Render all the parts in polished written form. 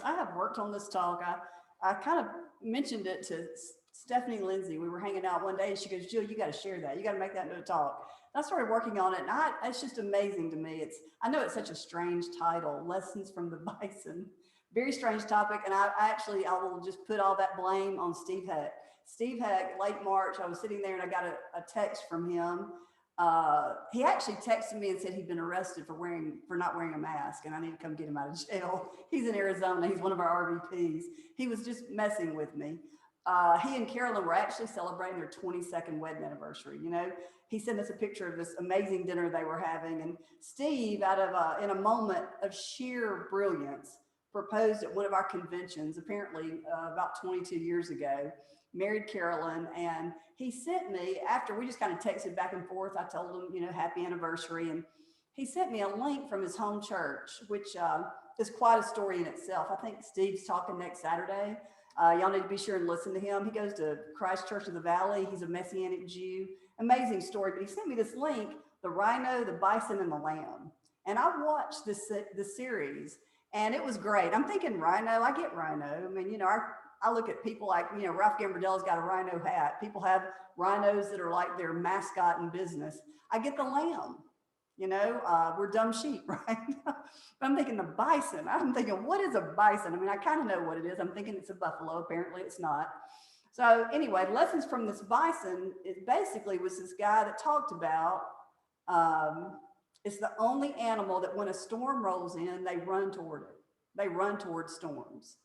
I have worked on this talk. I kind of mentioned it to Stephanie Lindsay. We were hanging out one day and she goes, Jill, you got to share that. You got to make that into a talk. And I started working on it and it's just amazing to me. I know it's such a strange title, Lessons from the Bison. Very strange topic. And I will just put all that blame on Steve Heck. Steve Heck, late March, I was sitting there and I got a text from him. He actually texted me and said he'd been arrested for not wearing a mask, and I need to come get him out of jail. He's in Arizona. He's one of our RVPs. He was just messing with me. He and Carolyn were actually celebrating their 22nd wedding anniversary. You know, he sent us a picture of this amazing dinner they were having, and Steve, out of in a moment of sheer brilliance, proposed at one of our conventions, apparently about 22 years ago. Married Carolyn, and he sent me, after we just kind of texted back and forth, I told him, you know, happy anniversary, and he sent me a link from his home church, which is quite a story in itself. I think Steve's talking next Saturday. Y'all need to be sure and listen to him. He goes to Christ Church of the Valley. He's a Messianic Jew. Amazing story, but he sent me this link, the rhino, the bison, and the lamb. And I watched this series, and it was great. I'm thinking rhino, I get rhino. I mean, you know, I look at people like, you know, Ralph Gambardel's got a rhino hat. People have rhinos that are like their mascot in business. I get the lamb, you know, we're dumb sheep, right? But I'm thinking the bison. I'm thinking, what is a bison? I mean, I kind of know what it is. I'm thinking it's a buffalo. Apparently it's not. So anyway, lessons from this bison, it basically was this guy that talked about, it's the only animal that when a storm rolls in, they run toward it. They run toward storms.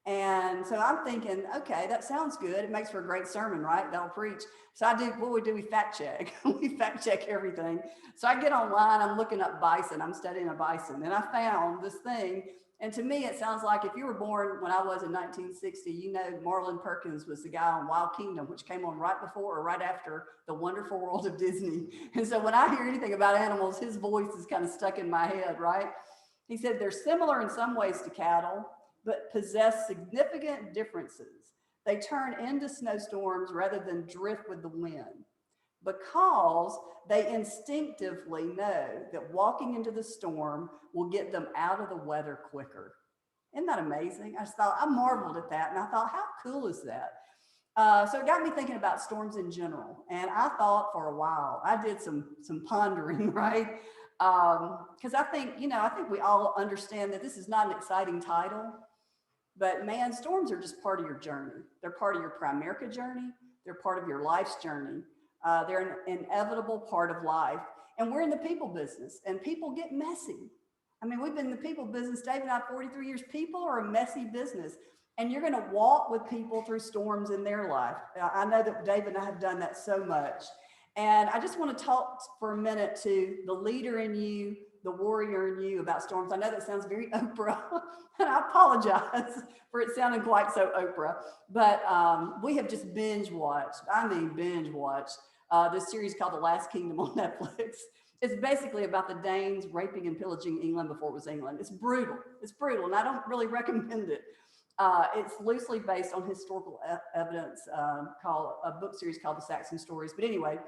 And so I'm thinking, okay, that sounds good. It makes for a great sermon, right? That'll preach. So what do? We fact check. We fact check everything. So I get online, I'm looking up bison. I'm studying a bison. And I found this thing. And to me, it sounds like if you were born when I was in 1960, you know, Marlon Perkins was the guy on Wild Kingdom, which came on right before or right after The Wonderful World of Disney. And so when I hear anything about animals, his voice is kind of stuck in my head, right? He said they're similar in some ways to cattle, but possess significant differences. They turn into snowstorms rather than drift with the wind because they instinctively know that walking into the storm will get them out of the weather quicker. Isn't that amazing? I marveled at that and I thought, how cool is that? So it got me thinking about storms in general. And I thought for a while, I did some pondering, right? Because I think we all understand that this is not an exciting title. But man, storms are just part of your journey. They're part of your Primerica journey. They're part of your life's journey. They're an inevitable part of life. And we're in the people business, and people get messy. I mean, we've been in the people business, Dave and I, 43 years. People are a messy business. And you're going to walk with people through storms in their life. I know that Dave and I have done that so much. And I just want to talk for a minute to the leader in you, the warrior in you about storms. I know that sounds very Oprah, and I apologize for it sounding quite so Oprah, but we have just binge watched this series called The Last Kingdom on Netflix. It's basically about the Danes raping and pillaging England before it was England. It's brutal. It's brutal, and I don't really recommend it. It's loosely based on historical evidence, called a book series called The Saxon Stories. But anyway,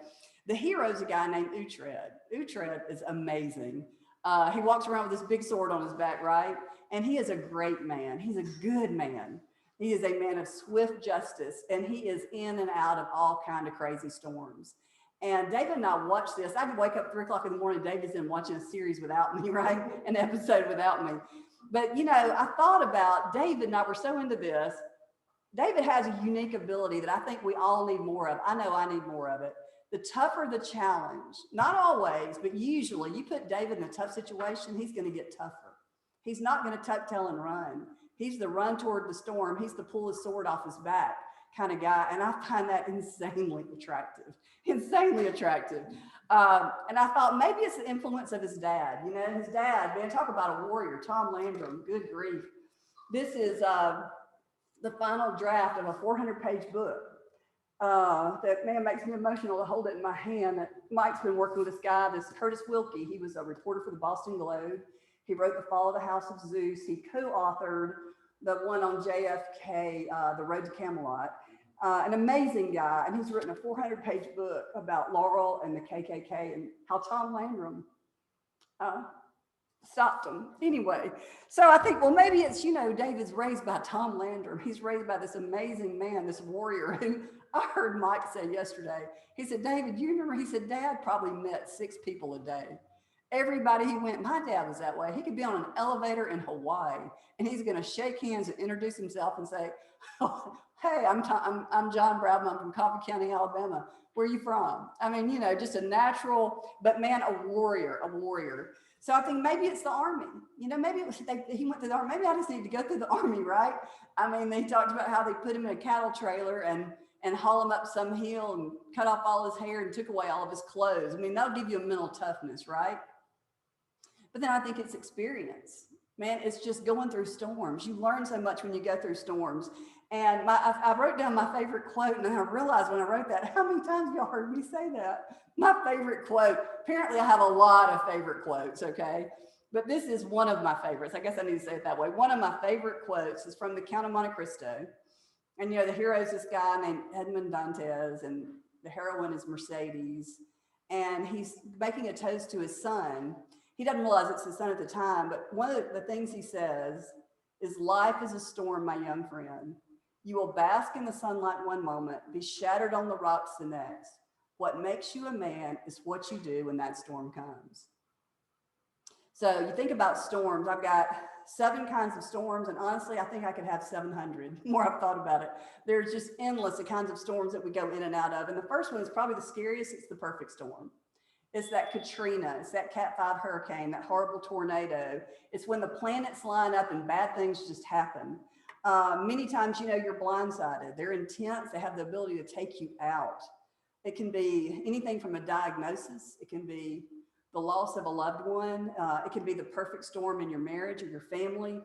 the hero is a guy named Uhtred. Uhtred is amazing. He walks around with this big sword on his back, right? And he is a great man. He's a good man. He is a man of swift justice, and he is in and out of all kind of crazy storms. And David and I watched this. I could wake up 3 o'clock in the morning. David's in watching a series without me, right? An episode without me. But, you know, I thought about David and I were so into this. David has a unique ability that I think we all need more of. I know I need more of it. The tougher the challenge, not always, but usually you put David in a tough situation, he's going to get tougher. He's not going to tuck tail and run. He's the run toward the storm. He's the pull his sword off his back kind of guy. And I find that insanely attractive, insanely attractive. And I thought maybe it's the influence of his dad. You know, his dad, man, talk about a warrior, Tom Landrum, good grief. This is the final draft of a 400-page book. That man makes me emotional to hold it in my hand. Mike's been working with this guy, this Curtis Wilkie. He was a reporter for the Boston Globe. He wrote The Fall of the House of Zeus. He co-authored the one on JFK, The Road to Camelot. An amazing guy, and he's written a 400-page book about Laurel and the KKK and how Tom Landrum stopped them. Anyway, so I think, well, maybe it's, David's raised by Tom Landrum. He's raised by this amazing man, this warrior who I heard Mike say yesterday. He said, David, you remember? He said, Dad probably met 6 people a day. Everybody he went, my dad was that way. He could be on an elevator in Hawaii and he's going to shake hands and introduce himself and say, oh, hey, I'm John Brown. I'm from Coffee County, Alabama. Where are you from? I mean, just a natural, but man, a warrior, a warrior. So I think maybe it's the Army. Maybe it was, he went to the Army. Maybe I just need to go through the Army, right? I mean, they talked about how they put him in a cattle trailer and haul him up some hill and cut off all his hair and took away all of his clothes. I mean, that'll give you a mental toughness, right? But then I think it's experience. Man, it's just going through storms. You learn so much when you go through storms. And I wrote down my favorite quote, and I realized when I wrote that, how many times y'all heard me say that? My favorite quote. Apparently, I have a lot of favorite quotes, okay? But this is one of my favorites. I guess I need to say it that way. One of my favorite quotes is from the Count of Monte Cristo. And, the hero is this guy named Edmond Dantes, and the heroine is Mercedes. And he's making a toast to his son. He doesn't realize it's his son at the time, but one of the things he says is, life is a storm, my young friend. You will bask in the sunlight one moment, be shattered on the rocks the next. What makes you a man is what you do when that storm comes. So you think about storms. I've got 7 kinds of storms, and honestly, I think I could have 700. The more I've thought about it, there's just endless the kinds of storms that we go in and out of. And the first one is probably the scariest. It's the perfect storm. It's that Katrina, it's that Cat 5 hurricane, that horrible tornado. It's when the planets line up and bad things just happen. Many times, you're blindsided. They're intense. They have the ability to take you out. It can be anything from a diagnosis. It can be the loss of a loved one. It can be the perfect storm in your marriage or your family.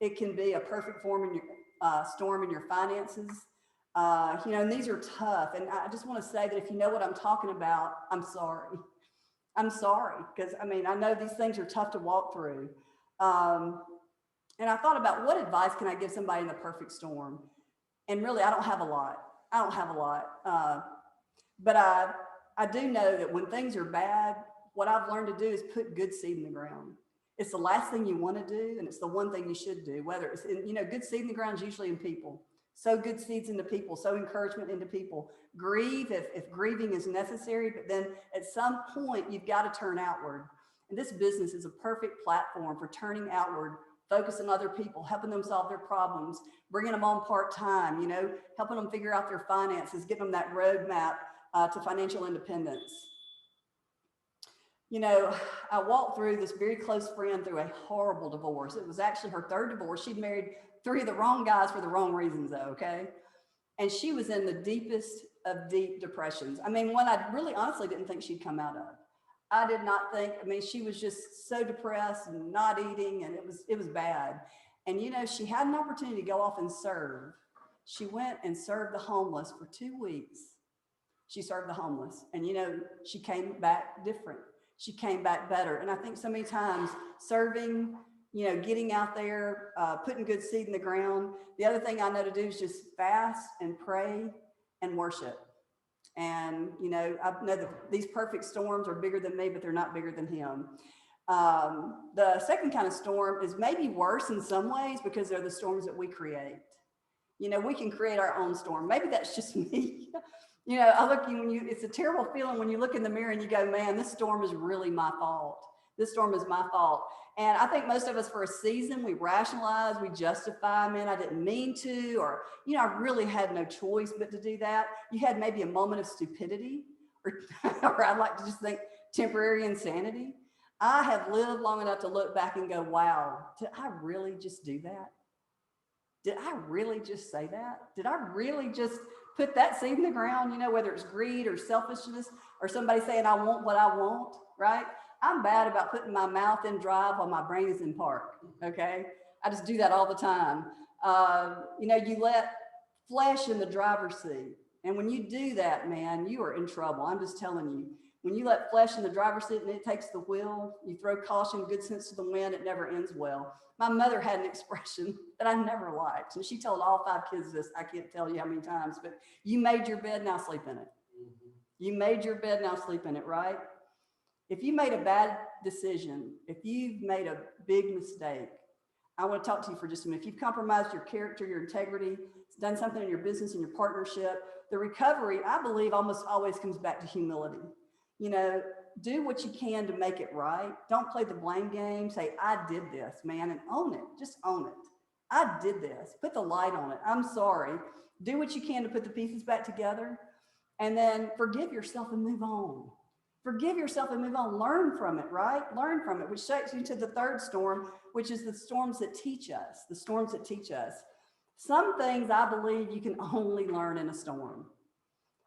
It can be a perfect storm in your finances. And these are tough. And I just want to say that if you know what I'm talking about, I'm sorry. I'm sorry, because I know these things are tough to walk through. And I thought about what advice can I give somebody in the perfect storm? And really, I don't have a lot. But I do know that when things are bad, what I've learned to do is put good seed in the ground. It's the last thing you want to do, and it's the one thing you should do. Whether it's good seed in the ground is usually in people. Sow good seeds into people, sow encouragement into people. Grieve if grieving is necessary, but then at some point you've got to turn outward. And this business is a perfect platform for turning outward, focusing on other people, helping them solve their problems, bringing them on part-time, helping them figure out their finances, giving them that roadmap to financial independence. I walked through this very close friend through a horrible divorce. It was actually her 3rd divorce. She'd married 3 of the wrong guys for the wrong reasons, though, okay? And she was in the deepest of deep depressions. One I really honestly didn't think she'd come out of. I did not think, she was just so depressed and not eating, and it was bad. And, she had an opportunity to go off and serve. She went and served the homeless for 2 weeks. She served the homeless, and, she came back different. She came back better. And I think so many times serving, getting out there, putting good seed in the ground. The other thing I know to do is just fast and pray and worship. And, I know that these perfect storms are bigger than me, but they're not bigger than him. The second kind of storm is maybe worse in some ways because they're the storms that we create. We can create our own storm. Maybe that's just me. I look, it's a terrible feeling when you look in the mirror and you go, man, this storm is really my fault. This storm is my fault. And I think most of us for a season, we rationalize, we justify, man, I didn't mean to, or, I really had no choice but to do that. You had maybe a moment of stupidity, or I'd like to just think temporary insanity. I have lived long enough to look back and go, wow, did I really just do that? Did I really just say that? Did I really just put that seed in the ground, whether it's greed or selfishness or somebody saying, I want what I want, right? I'm bad about putting my mouth in drive while my brain is in park, okay? I just do that all the time. You let flesh in the driver's seat. And when you do that, man, you are in trouble. I'm just telling you. When you let flesh in the driver's seat and it takes the wheel, you throw caution, good sense to the wind, it never ends well. My mother had an expression that I never liked. And she told all 5 kids this, I can't tell you how many times, but you made your bed, now sleep in it. You made your bed, now sleep in it, right? If you made a bad decision, if you've made a big mistake, I want to talk to you for just a minute. If you've compromised your character, your integrity, done something in your business, in your partnership, the recovery, I believe, almost always comes back to humility. You know, do what you can to make it right. Don't play the blame game. Say, I did this, man, and own it. Just own it. I did this. Put the light on it. I'm sorry. Do what you can to put the pieces back together. And then forgive yourself and move on. Forgive yourself and move on. Learn from it, right? Learn from it, which takes you to the third storm, which is the storms that teach us, the storms that teach us. Some things I believe you can only learn in a storm.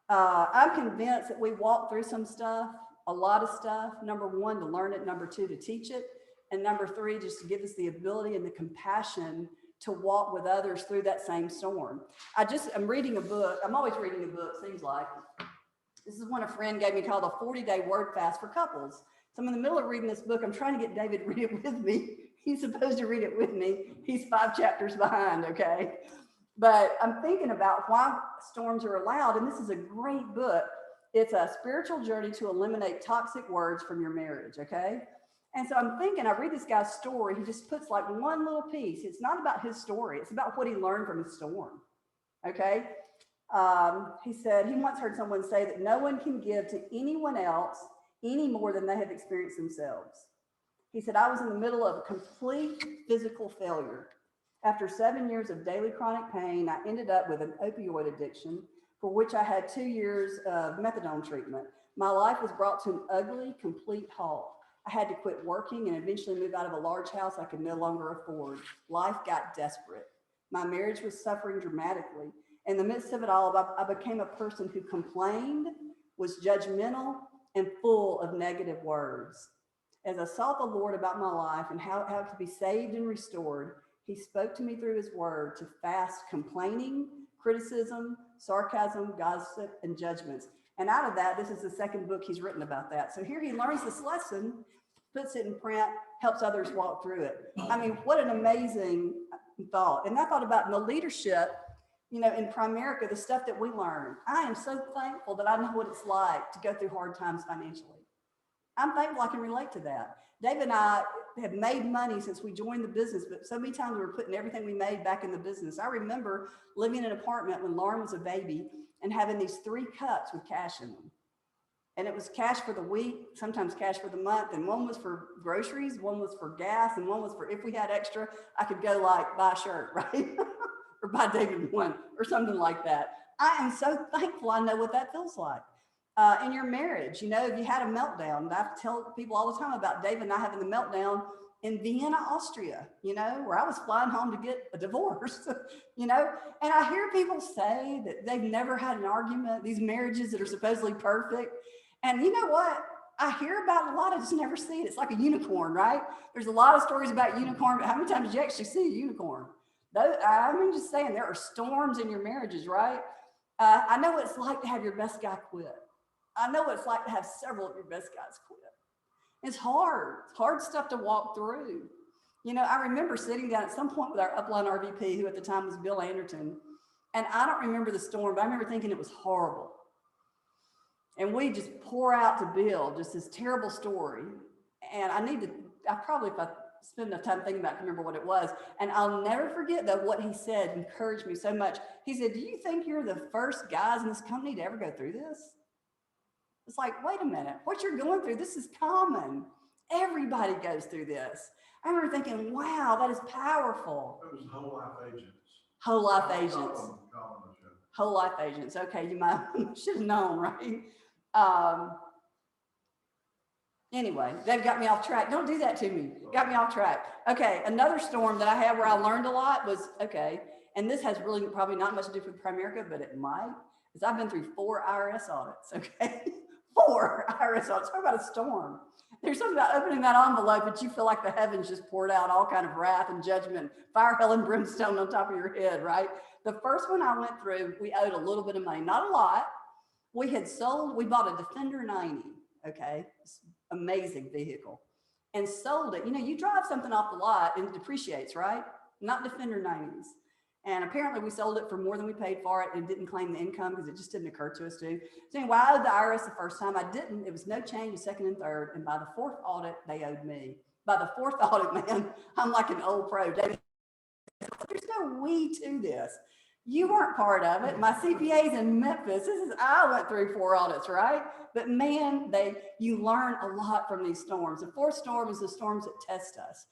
I'm convinced that we walk through some stuff, a lot of stuff. Number one, to learn it. Number two, to teach it. And number three, just to give us the ability and the compassion to walk with others through that same storm. I'm reading a book. I'm always reading a book, seems like. This is one a friend gave me called the 40-Day Word Fast for Couples. So I'm in the middle of reading this book. I'm trying to get David to read it with me. He's supposed to read it with me. He's 5 chapters behind, okay? But I'm thinking about why storms are allowed, and this is a great book. It's a spiritual journey to eliminate toxic words from your marriage, okay? And so I'm thinking, I read this guy's story. He just puts like one little piece. It's not about his story. It's about what he learned from his storm, okay? He said he once heard someone say that no one can give to anyone else any more than they have experienced themselves. He said, I was in the middle of a complete physical failure. After 7 years of daily chronic pain, I ended up with an opioid addiction for which I had 2 years of methadone treatment. My life was brought to an ugly, complete halt. I had to quit working and eventually move out of a large house I could no longer afford. Life got desperate. My marriage was suffering dramatically. In the midst of it all, I became a person who complained, was judgmental, and full of negative words. As I sought the Lord about my life and how it could be saved and restored, he spoke to me through his word to fast complaining, criticism, sarcasm, gossip, and judgments. And out of that, this is the second book he's written about that. So here he learns this lesson, puts it in print, helps others walk through it. I mean, what an amazing thought. And I thought about in the leadership, you know, in Primerica, the stuff that we learn. I am so thankful that I know what it's like to go through hard times financially. I'm thankful I can relate to that. Dave and I have made money since we joined the business, but so many times we were putting everything we made back in the business. I remember living in an apartment when Lauren was a baby and having these 3 cups with cash in them. And it was cash for the week, sometimes cash for the month. And one was for groceries, one was for gas, and one was for if we had extra, I could go like buy a shirt, right? Or buy David one or something like that. I am so thankful I know what that feels like. In your marriage, you know, if you had a meltdown, I tell people all the time about David and I having the meltdown in Vienna, Austria, you know, where I was flying home to get a divorce, you know, and I hear people say that they've never had an argument, these marriages that are supposedly perfect. And you know what? I hear about it a lot. I just never see it. It's like a unicorn, right? There's a lot of stories about unicorn, but how many times did you actually see a unicorn? I mean, just saying, there are storms in your marriages, right? I know what it's like to have your best guy quit. I know what it's like to have several of your best guys quit. It's hard. It's hard stuff to walk through. You know, I remember sitting down at some point with our upline RVP, who at the time was Bill Anderton, and I don't remember the storm, but I remember thinking it was horrible. And we just pour out to Bill just this terrible story. And I probably, if I spend enough time thinking about it, I can remember what it was. And I'll never forget though what he said encouraged me so much. He said, do you think you're the first guys in this company to ever go through this? It's like, wait a minute, what you're going through, this is common. Everybody goes through this. I remember thinking, wow, that is powerful. It was whole life agents. Whole life agents. Whole life agents. Okay, you might should have known, right? Anyway, they've got me off track. Don't do that to me. Got me off track. Okay, another storm that I had where I learned a lot was, okay, and this has really probably not much to do with Primerica, but it might, is I've been through 4 IRS audits, okay? 4 IRS audits. Talk about a storm. There's something about opening that envelope that you feel like the heavens just poured out all kind of wrath and judgment, fire, hell, and brimstone on top of your head, right? The first one I went through, we owed a little bit of money, not a lot. We bought a Defender 90, okay? Amazing vehicle, and sold it. You know, you drive something off the lot and it depreciates, right? Not Defender 90s. And apparently we sold it for more than we paid for it and didn't claim the income because it just didn't occur to us to. So anyway, I owed the IRS the first time. I didn't. It was no change the second and third. And by the fourth audit, they owed me. By the fourth audit, man, I'm like an old pro. David, there's no we to this. You weren't part of it. My CPA's in Memphis. I went through 4 audits, right? But man, you learn a lot from these storms. The fourth storm is the storms that test us.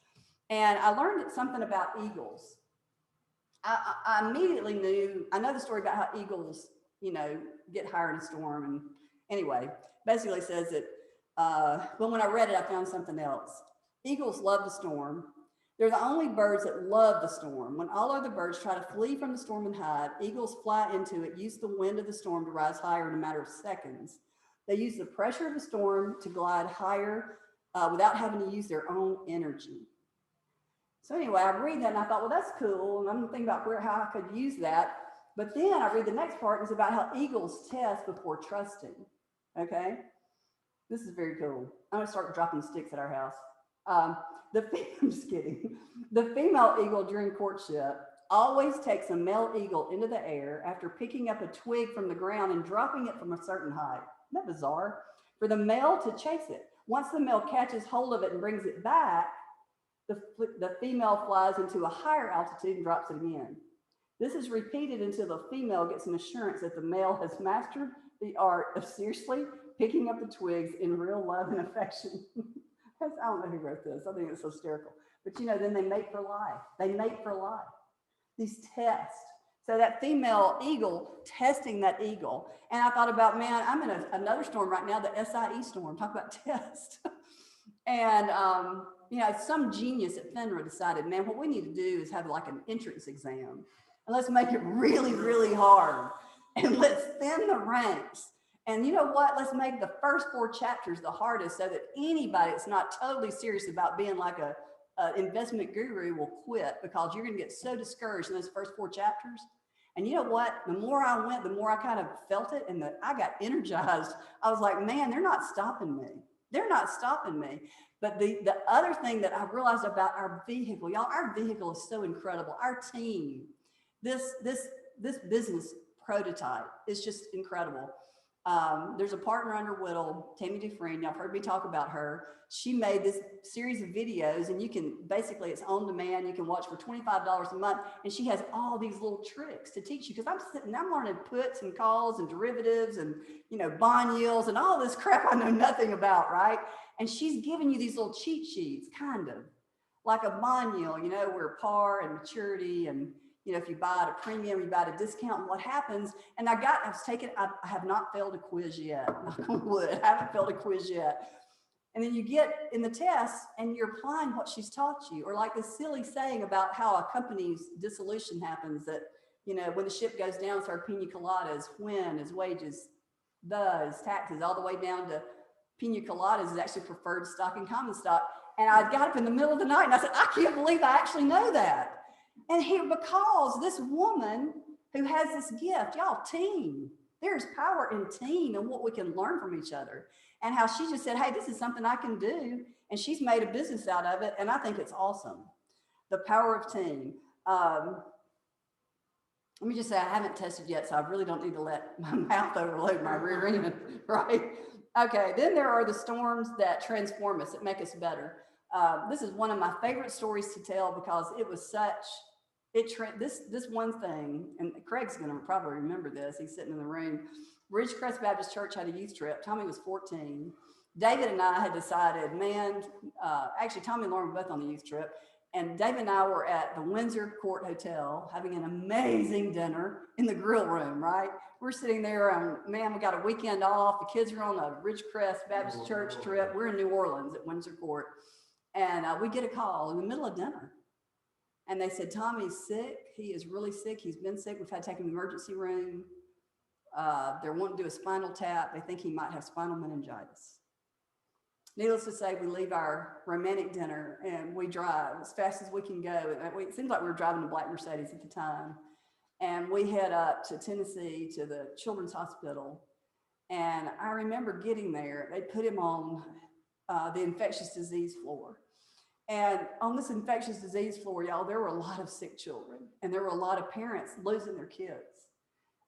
And I learned something about eagles. I immediately knew, I know the story about how eagles, get higher in a storm. And anyway, basically says that, but when I read it, I found something else. Eagles love the storm. They're the only birds that love the storm. When all other birds try to flee from the storm and hide, eagles fly into it, use the wind of the storm to rise higher in a matter of seconds. They use the pressure of the storm to glide higher without having to use their own energy. So anyway, I read that and I thought, well, that's cool. And I'm thinking about how I could use that. But then I read the next part, and it's about how eagles test before trusting. Okay. This is very cool. I'm going to start dropping sticks at our house. I'm just kidding. The female eagle during courtship always takes a male eagle into the air after picking up a twig from the ground and dropping it from a certain height. Isn't that bizarre? For the male to chase it. Once the male catches hold of it and brings it back, the female flies into a higher altitude and drops it again. This is repeated until the female gets an assurance that the male has mastered the art of seriously picking up the twigs in real love and affection. I don't know who wrote this. I think it's hysterical. But then they mate for life. They mate for life. These tests. So that female eagle testing that eagle. And I thought about, man, I'm in another storm right now, the SIE storm. Talk about test. And, some genius at Finra decided, man, what we need to do is have like an entrance exam. And let's make it really, really hard. And let's thin the ranks. And you know what? Let's make the first 4 chapters the hardest so that anybody that's not totally serious about being like a investment guru will quit, because you're going to get so discouraged in those first 4 chapters. And you know what? The more I went, the more I kind of felt it, and I got energized. I was like, man, they're not stopping me. They're not stopping me. But the other thing that I realized about our vehicle, y'all, our vehicle is so incredible. Our team, this business prototype is just incredible. There's a partner under Whittle, Tammy Dufresne. Y'all heard me talk about her. She made this series of videos, and you can basically, it's on demand. You can watch for $25 a month. And she has all these little tricks to teach you, because I'm learning puts and calls and derivatives and, bond yields and all this crap I know nothing about, right? And she's giving you these little cheat sheets, kind of like a bond yield, where par and maturity, and if you buy at a premium, you buy at a discount, and what happens. And I have not failed a quiz yet. Knock on wood, I haven't failed a quiz yet. And then you get in the test and you're applying what she's taught you. Or like this silly saying about how a company's dissolution happens, that, when the ship goes down, it's our pina coladas, when is wages, the is taxes, all the way down to pina coladas is actually preferred stock and common stock. And I got up in the middle of the night and I said, I can't believe I actually know that. And here, because this woman who has this gift, y'all, team, there's power in team and what we can learn from each other. And how she just said, hey, this is something I can do. And she's made a business out of it. And I think it's awesome. The power of team. Let me just say, I haven't tested yet, so I really don't need to let my mouth overload my rear end, right? Okay, then there are the storms that transform us, that make us better. This is one of my favorite stories to tell, because it was this one thing, and Craig's going to probably remember this. He's sitting in the room. Ridgecrest Baptist Church had a youth trip. Tommy was 14. David and I had decided, actually Tommy and Lauren were both on the youth trip. And David and I were at the Windsor Court Hotel having an amazing dinner in the grill room, right? We're sitting there and, man, we got a weekend off. The kids are on a Ridgecrest Baptist Church trip. We're in New Orleans at Windsor Court. And we get a call in the middle of dinner. And they said, Tommy's sick. He is really sick. He's been sick. We've had to take him to the emergency room. They're wanting to do a spinal tap. They think he might have spinal meningitis. Needless to say, we leave our romantic dinner and we drive as fast as we can go. It seems like we were driving a black Mercedes at the time. And we head up to Tennessee to the Children's Hospital. And I remember getting there. They put him on the infectious disease floor. And on this infectious disease floor, y'all, there were a lot of sick children and there were a lot of parents losing their kids.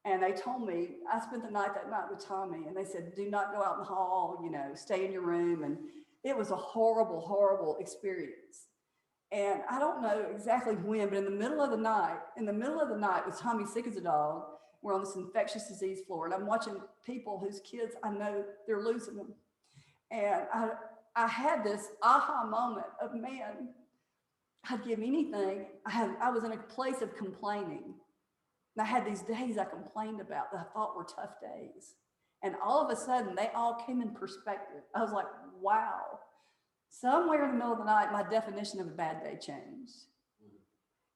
And they told me, I spent the night that night with Tommy, and they said, do not go out in the hall, you know, stay in your room. And it was a horrible, horrible experience. And I don't know exactly when, but in the middle of the night, with Tommy sick as a dog, we're on this infectious disease floor, and I'm watching people whose kids I know they're losing them. And I had this aha moment of, man, I'd give anything. I was in a place of complaining. And I had these days I complained about that I thought were tough days. And all of a sudden, they all came in perspective. I was like, wow. Somewhere in the middle of the night, my definition of a bad day changed.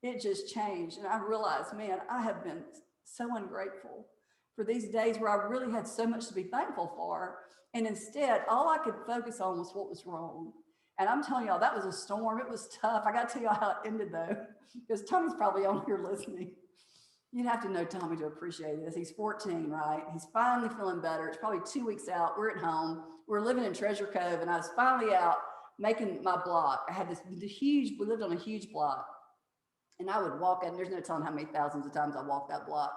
It just changed. And I realized, man, I have been so ungrateful for these days where I really had so much to be thankful for. And instead, all I could focus on was what was wrong. And I'm telling y'all, that was a storm. It was tough. I got to tell y'all how it ended, though, because Tommy's probably on here listening. You'd have to know Tommy to appreciate this. He's 14, right? He's finally feeling better. It's probably 2 weeks out. We're at home. We're living in Treasure Cove, and I was finally out making my block. I had we lived on a huge block. And I would walk in, there's no telling how many thousands of times I walked that block.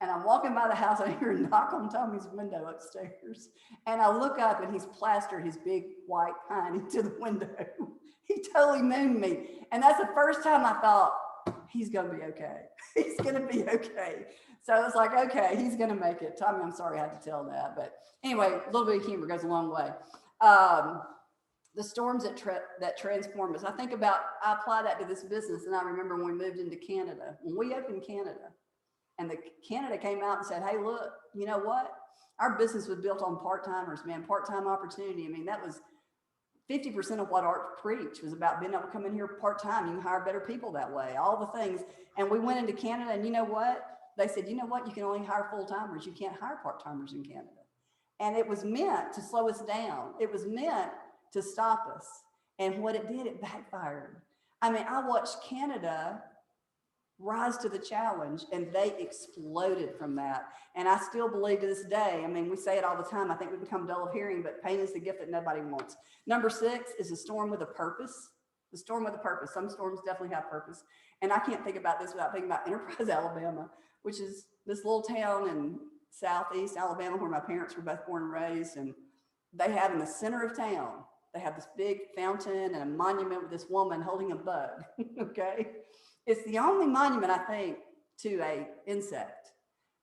And I'm walking by the house and I hear a knock on Tommy's window upstairs. And I look up and he's plastered his big white pine into the window. He totally mooned me. And that's the first time I thought, he's going to be okay. He's going to be okay. So I was like, okay, he's going to make it. Tommy, I'm sorry I had to tell that. But anyway, a little bit of humor goes a long way. The storms that transform us. I apply that to this business. And I remember when we moved into Canada, when we opened Canada, and Canada came out and said, hey, look, you know what? Our business was built on part-timers, man, part-time opportunity. I mean, that was 50% of what Art preached was about being able to come in here part-time. You can hire better people that way, all the things. And we went into Canada, and you know what? They said, you know what? You can only hire full-timers. You can't hire part-timers in Canada. And it was meant to slow us down. It was meant to stop us. And what it did, it backfired. I mean, I watched Canada rise to the challenge, and they exploded from that. And I still believe to this day, I mean, we say it all the time, I think we become dull of hearing, but pain is the gift that nobody wants. Number 6 is a storm with a purpose. The storm with a purpose. Some storms definitely have purpose. And I can't think about this without thinking about Enterprise, Alabama, which is this little town in southeast Alabama where my parents were both born and raised. And they have in the center of town, they have this big fountain and a monument with this woman holding a bug, okay? It's the only monument, I think, to a insect.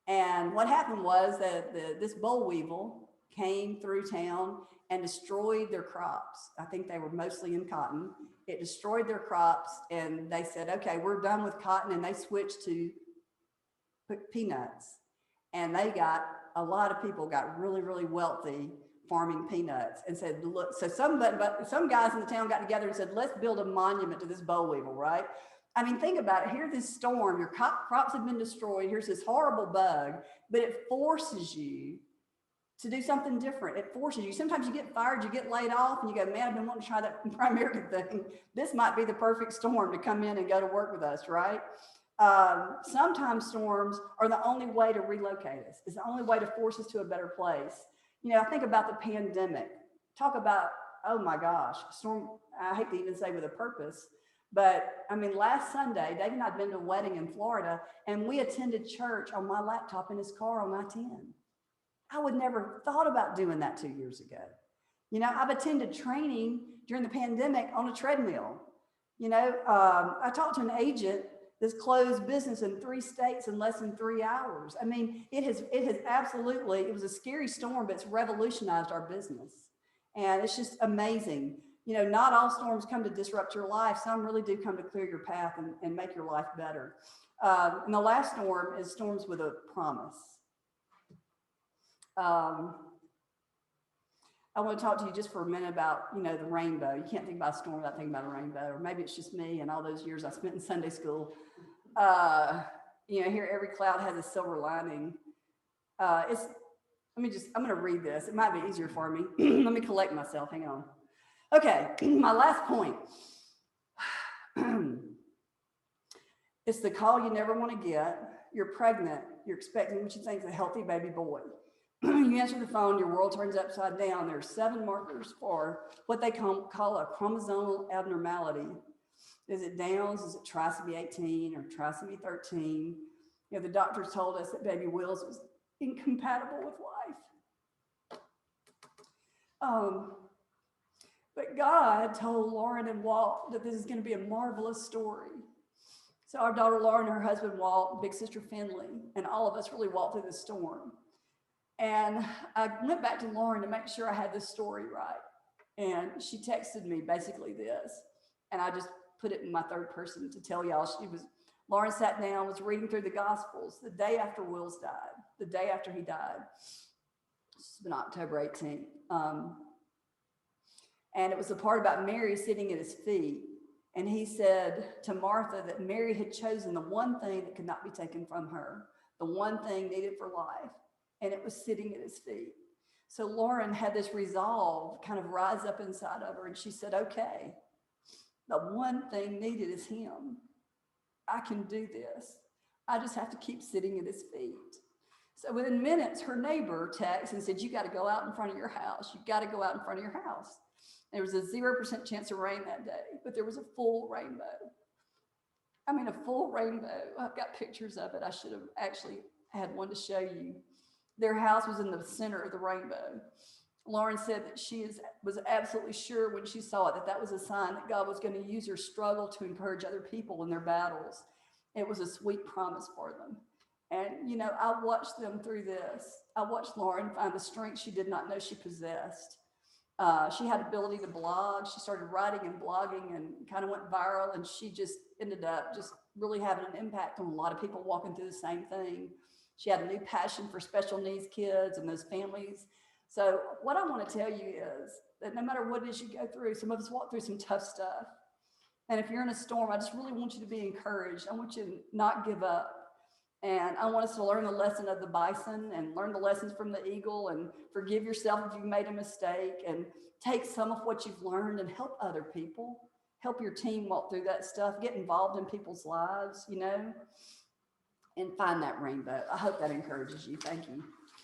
And what happened was that this boll weevil came through town and destroyed their crops. I think they were mostly in cotton. It destroyed their crops, and they said, okay, we're done with cotton, and they switched to peanuts. And a lot of people got really, really wealthy farming peanuts and said, look, so some guys in the town got together and said, let's build a monument to this boll weevil, right? I mean, think about it. Here's this storm, your crops have been destroyed. Here's this horrible bug, but it forces you to do something different. It forces you. Sometimes you get fired, you get laid off, and you go, man, I've been wanting to try that Primerica thing. This might be the perfect storm to come in and go to work with us, right? Sometimes storms are the only way to relocate us. It's the only way to force us to a better place. You know, I think about the pandemic. Talk about, oh my gosh, storm, I hate to even say with a purpose, but I mean, last Sunday, Dave and I had been to a wedding in Florida, and we attended church on my laptop in his car on I-10. I would never thought about doing that 2 years ago. You know, I've attended training during the pandemic on a treadmill. You know, I talked to an agent that's closed business in 3 states in less than 3 hours. I mean, it has absolutely, it was a scary storm, but it's revolutionized our business. And it's just amazing. You know, not all storms come to disrupt your life. Some really do come to clear your path and make your life better. And the last storm is storms with a promise. I want to talk to you just for a minute about, you know, the rainbow. You can't think about a storm without thinking about a rainbow, or maybe it's just me and all those years I spent in Sunday school. You know, here every cloud has a silver lining. I'm going to read this. It might be easier for me. Let me collect myself. Hang on. Okay, my last point. It's the call you never want to get. You're pregnant. You're expecting what you think is a healthy baby boy. you answer the phone, your world turns upside down. There are 7 markers for what they call a chromosomal abnormality. Is it Downs? Is it trisomy 18 or trisomy 13? You know, the doctors told us that baby Will's was incompatible with life. But God told Lauren and Walt that this is going to be a marvelous story. So our daughter Lauren, her husband Walt, big sister Finley, and all of us really walked through the storm. And I went back to Lauren to make sure I had this story right. And she texted me basically this. And I just put it in my third person to tell y'all. Lauren sat down, was reading through the Gospels the day after Wills died, the day after he died. It's been October 18th. And it was the part about Mary sitting at his feet. And he said to Martha that Mary had chosen the one thing that could not be taken from her, the one thing needed for life, and it was sitting at his feet. So Lauren had this resolve kind of rise up inside of her, and she said, okay, the one thing needed is him. I can do this. I just have to keep sitting at his feet. So within minutes, her neighbor texted and said, you got to go out in front of your house. You got to go out in front of your house. There was a 0% chance of rain that day, but there was a full rainbow. I mean, a full rainbow. I've got pictures of it. I should have actually had one to show you. Their house was in the center of the rainbow. Lauren said that she was absolutely sure when she saw it that that was a sign that God was going to use her struggle to encourage other people in their battles. It was a sweet promise for them. And, you know, I watched them through this. I watched Lauren find the strength she did not know she possessed. She had ability to blog. She started writing and blogging and kind of went viral. And she just ended up just really having an impact on a lot of people walking through the same thing. She had a new passion for special needs kids and those families. So what I want to tell you is that no matter what it is you go through, some of us walk through some tough stuff. And if you're in a storm, I just really want you to be encouraged. I want you to not give up. And I want us to learn the lesson of the bison and learn the lessons from the eagle and forgive yourself if you've made a mistake and take some of what you've learned and help other people. Help your team walk through that stuff. Get involved in people's lives, you know, and find that rainbow. I hope that encourages you. Thank you.